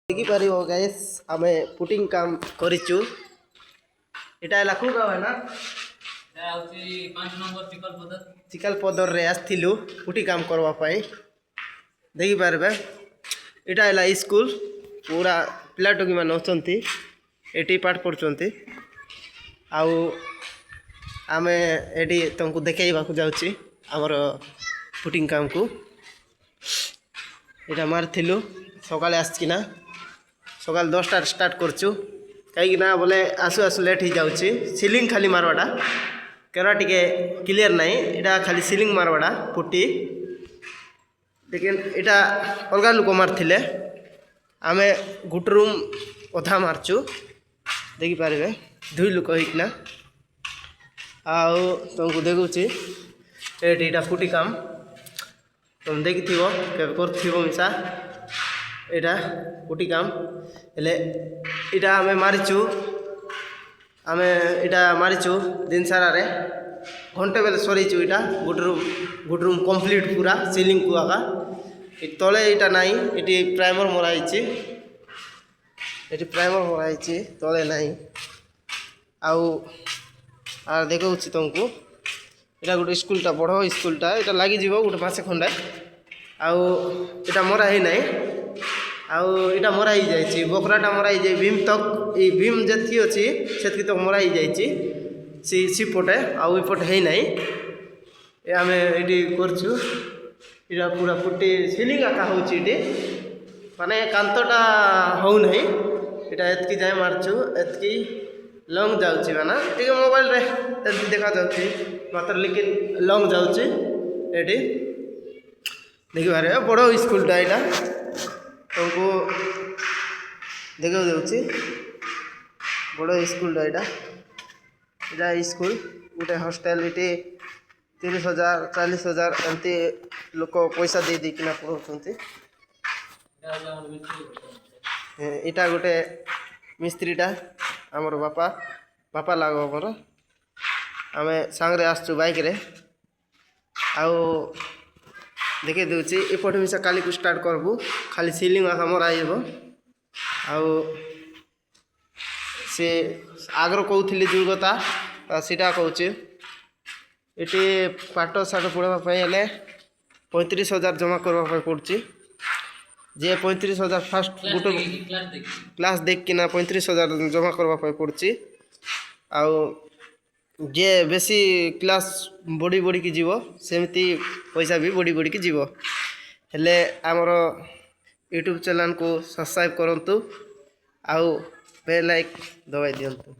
देखिपार guys आम putting काम करिचु एटा हला को गाव है ना चिकल पदर रे आस्थिलु पुटी काम करवा पाई देखि पारबे एटा हला स्कूल पूरा पिला टोकी मान अछंती एटी पाठ पढुचंती आउ आमे एटी तुमको देखाइबा को जाउची हमर पुटिंग काम को एटा मारथिलु सकाळे आस्किना सकाल 10टा स्टार्ट करचु कहीं ना बोले आसु आसु लेट हो जाउची सीलिंग खाली मारवाटा केरा टिके क्लियर नहीं इटा खाली सीलिंग मारवाटा पुटी लेकिन इटा अलग लोक मारथिले आमे गुट रूम अधा मारचु देखि पारबे दुई लोक होइकना आउ तुमको देखुची एटा पुटी काम तुम देखिथिबो केबे करथिबो मिसा एटा पुटी काम हेले इटा आमे मारिचु दिन सारा रे घंटे बेले सरीचु इटा गुड रूम कंप्लीट पूरा सीलिंग को आका तले इटा नहीं इटी प्राइमर मराइची तले नहीं आउ देखौछि तुमको इटा गोटे स्कूलटा बड़ स्कूलटा इटा लागि जीवो गोटे मासे खंडे आउ इटा मरा ही नहीं आउ इटा मरा ही जाइछि बकराटा मरा ही जाई भीम तक ई भीम जति अछि सेतकी तक मरा ही जाइछि सी पटे आउ ई पटे हे नहीं ए आमे एटी करछु इटा पूरा पुटी सीलिंग आका होछि इटी माने कांतटा हो नहीं इटा एतकी जाय मारछु एतकी लॉन्ग जाउछि माना टिके मोबाइल रे एतकी देखा जाउछि मात्र लेकिन लॉन्ग जाउछि एटी देखि बारे बड़ स्कूल टा इटा तुमको देखा जाउछि बड़ स्कूल टा इटा स्कूल गोटे हॉस्टल इटी 30,000 40,000 एमती लोक पैसा दे देकिना पढ़ाउछंती इटा गोटे मिस्त्रीटा हमर बापा लागो हमर आमे सांगरे आसचु बाइक रे आउ देखे दूची एपटे मिसा काली को स्टार्ट करबू खाली सीलिंग आका मरा आइबो आउ से आगर कहूली जो कथा सीटा कहूँ ये पाठ साठ पढ़ापी हेले 35,000 जमा करने पड़ी जे 35,000 फास्ट गोटे क्लास देख किना 35,000 जमा करने पड़ी आउ जे बेसी क्लास बढ़ी बढ़ी की जीवो सेमती पैसा भी बढ़ी बढ़ी की जीवो हेले आमर यूट्यूब चैनल को सब्सक्राइब करंतु आउ बेल लाइक दबाई दियंतु।